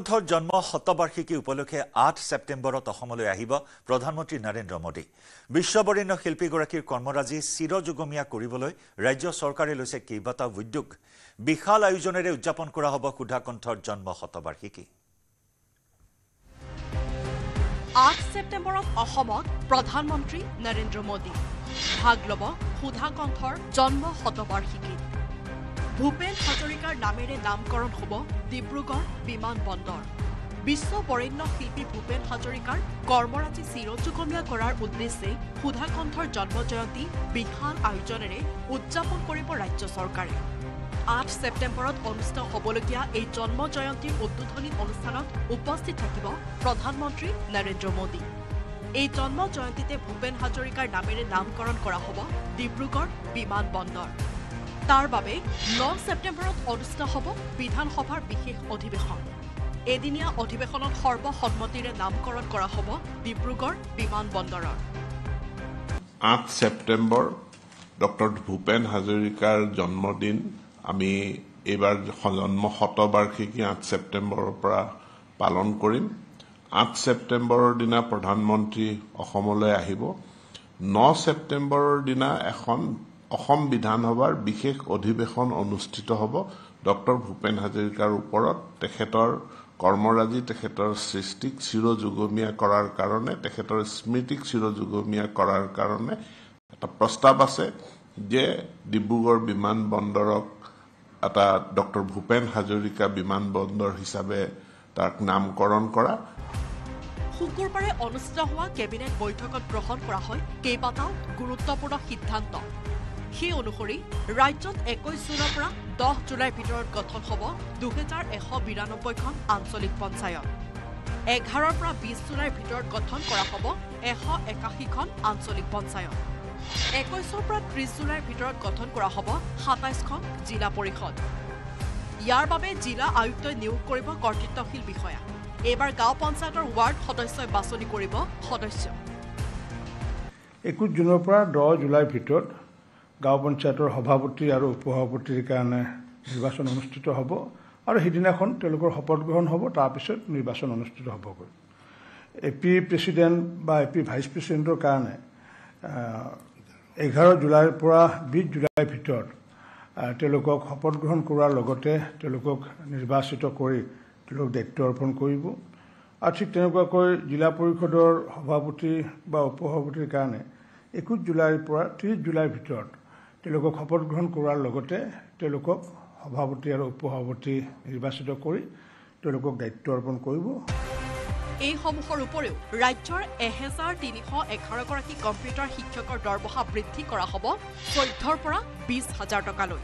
কণ্ঠৰ জন্ম শতবাৰ্ষিকী উপলক্ষে 8 ছেপ্টেম্বৰত অসমলৈ আহিব প্ৰধানমন্ত্ৰী নৰেন্দ্ৰ মোদী। বিশ্ববৰেণ্য শিল্পীগৰাকীৰ কৰ্মৰাজি চিৰযুগমীয়া কৰিবলৈ ৰাজ্য চৰকাৰে লৈছে কেইবাটাও উদ্যোগ। বিশাল আয়োজনেৰে উদযাপন কৰা হ'ব সুধা কণ্ঠৰ জন্ম শতবাৰ্ষিকী। 8 ছেপ্টেম্বৰত অসমত প্ৰধানমন্ত্ৰী নৰেন্দ্ৰ মোদী ভাগ ল'ব সুধা কণ্ঠৰ জন্ম শতবাৰ্ষিকী। ভূপেন হাজৰিকাৰ নামেৰে নামকৰণ হ'ব ডিব্ৰুগড় বিমান বন্দৰ। বিশ্ব বৰেণ্য শিল্পী ভূপেন হাজৰিকাৰ কৰ্মৰাজি চিৰযুগমীয়া কৰাৰ উদ্দেশ্যে সুধা কণ্ঠৰ জন্ম জয়ন্তী বিশাল আয়োজনেৰে উদযাপন কৰিব ৰাজ্য চৰকাৰে। 8 ছেপ্টেম্বৰত অনুষ্ঠিত হ'বলগীয়া এই জন্ম জয়ন্তীৰ উদ্বোধনী অনুষ্ঠানত উপস্থিত থাকিব প্ৰধানমন্ত্ৰী নৰেন্দ্ৰ মোদী। এই জন্ম জয়ন্তীতে ভূপেন হাজৰিকাৰ নামেৰে নামকৰণ কৰা হ'ব ডিব্ৰুগড় বিমান বন্দৰ। তাৰ বাবে 9 ছেপ্টেম্বৰত অনুষ্ঠিত হ'ব বিধানসভাৰ বিশেষ অধিৱেশন। এদিনীয়া অধিৱেশনত সৰ্বসন্মতিৰে নামকৰণ কৰা হ'ব ডিব্ৰুগড় বিমান বন্দৰৰ। 8 ছেপ্টেম্বৰ ডক্টৰ ভূপেন হাজৰিকাৰ জন্মদিন। আমি এইবাৰ জন্ম শতবাৰ্ষিকী 8 ছেপ্টেম্বৰৰ পৰা পালন কৰিম। 8 ছেপ্টেম্বৰৰ দিনা প্ৰধানমন্ত্ৰী অসমলৈ আহিব। 9 ছেপ্টেম্বৰৰ দিনা এখন অসম বিধানসভাৰ বিশেষ অধিৱেশন অনুষ্ঠিত হ'ব ডক্টৰ ভূপেন হাজৰিকাৰ ওপৰত। তেখেতৰ কৰ্মৰাজি, তেখেতৰ সৃষ্টিক চিৰযুগমীয়া কৰাৰ কাৰণে, তেখেতৰ স্মৃতিক চিৰযুগমীয়া কৰাৰ কাৰণে এটা প্ৰস্তাৱ আছে যে ডিব্ৰুগড় বিমান বন্দৰক এটা ডক্টৰ ভূপেন হাজৰিকা বিমান বন্দৰ হিচাপে তাক নামকৰণ কৰা। শুকুৰবাৰে অনুষ্ঠিত হোৱা কেবিনেট বৈঠকত গ্ৰহণ কৰা হয় কেইবাটাও গুৰুত্বপূৰ্ণ সিদ্ধান্ত। সেই অনুসৰি ৰাজ্যত 21 জুনৰ পৰা 10 জুলাইৰ ভিতৰত গঠন হ'ব 2192খন আঞ্চলিক পঞ্চায়ত। 11ৰ পৰা 20 জুলাইৰ ভিতৰত গঠন কৰা হ'ব 181খন আঞ্চলিক পঞ্চায়ত। 21ৰ পৰা 30 জুলাইৰ ভিতৰত গঠন কৰা হ'ব 27খন জিলা পৰিষদ। ইয়াৰ বাবে জিলা আয়ুক্তই নিয়োগ কৰিব কৰ্তৃত্বশীল বিষয়া। এইবাৰ গাঁও পঞ্চায়তৰ ৱাৰ্ড সদস্যই বাছনি কৰিব সদস্য। 21 জুনৰ পৰা 10 জুলাইৰ ভিতৰত গাঁও পঞ্চায়তৰ সভাপতি আৰু উপসভাপতিৰ কাৰণে নিৰ্বাচন অনুষ্ঠিত হ'ব আৰু সিদিনাখন তেওঁলোকৰ শপত গ্ৰহণ হ'ব। তাৰপিছত নিৰ্বাচন অনুষ্ঠিত হ'বগৈ। AP প্ৰেচিডেণ্ট বা AP ভাইচ প্ৰেচিডেণ্টৰ কাৰণে 11 জুলাইৰ পৰা 20 জুলাইৰ ভিতৰত তেওঁলোকক শপত গ্ৰহণ কৰাৰ লগতে তেওঁলোকক নিৰ্বাচিত কৰি তেওঁলোকক দায়িত্ব অৰ্পণ কৰিব। আৰু ঠিক তেনেকুৱাকৈ জিলা পৰিষদৰ সভাপতি বা উপসভাপতিৰ কাৰণে 21 জুলাইৰ পৰা 30 জুলাইৰ ভিতৰত তেওঁলোকক শপত গ্ৰহণ কৰাৰ লগতে তেওঁলোকক সভাপতি আৰু উপসভাপতি নিৰ্বাচিত কৰি তেওঁলোকক দায়িত্ব অৰ্পণ কৰিব। এইসমূহৰ উপৰিও ৰাজ্যৰ 1311 গৰাকী কম্পিউটাৰ শিক্ষকৰ দৰমহা বৃদ্ধি কৰা হ'ব 14ৰ পৰা 20,000 টকালৈ।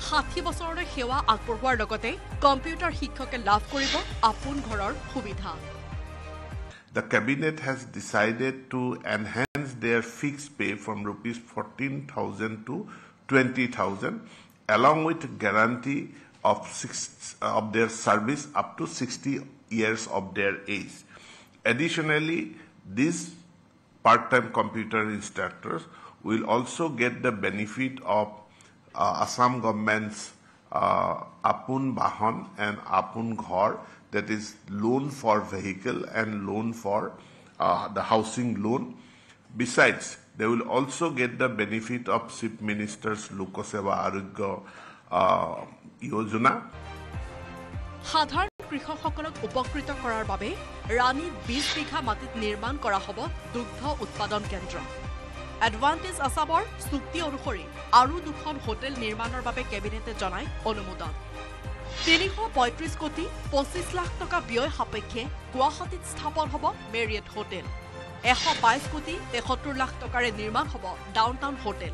60 বছৰলৈ সেৱা আগবঢ়োৱাৰ লগতে কম্পিউটাৰ শিক্ষকে লাভ কৰিব আপোন ঘৰৰ সুবিধা। The cabinet has decided to enhance their fixed pay from rupees 14,000 to 20,000 along with guarantee of their service up to 60 years of their age. Additionally, these part-time computer instructors will also get the benefit of Assam government's Apun Bahan and Apun Ghar, that is loan for vehicle and loan for the housing loan. Besides, they will also get the benefit of Chief Minister's Lokaseva Arogya Yojana. সাধাৰণ কৃষকসকলক উপকৃত কৰাৰ বাবে ৰাণীত 20 বিঘা মাটিত নিৰ্মাণ কৰা হ'ব দুগ্ধ উৎপাদন কেন্দ্ৰ। এডভান্টেজ আছামৰ চুক্তি অনুসৰি আৰু 2খন হোটেল নিৰ্মাণৰ বাবে কেবিনেটে জনায় অনুমোদন। 335 কোটি 25 লাখ টকা ব্যয় সাপেক্ষে গুৱাহাটীত স্থাপন হ'ব মেৰিয়েট হোটেল। 122 কোটি 73 লাখ টকাৰে নিৰ্মাণ হ'ব ডাউনটাউন হোটেল।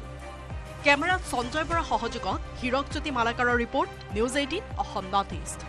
কেমেৰাত সঞ্জয় বৰা সহযোগত হীৰকজ্যোতি মালাকাৰৰ report, News 18 Assam North east.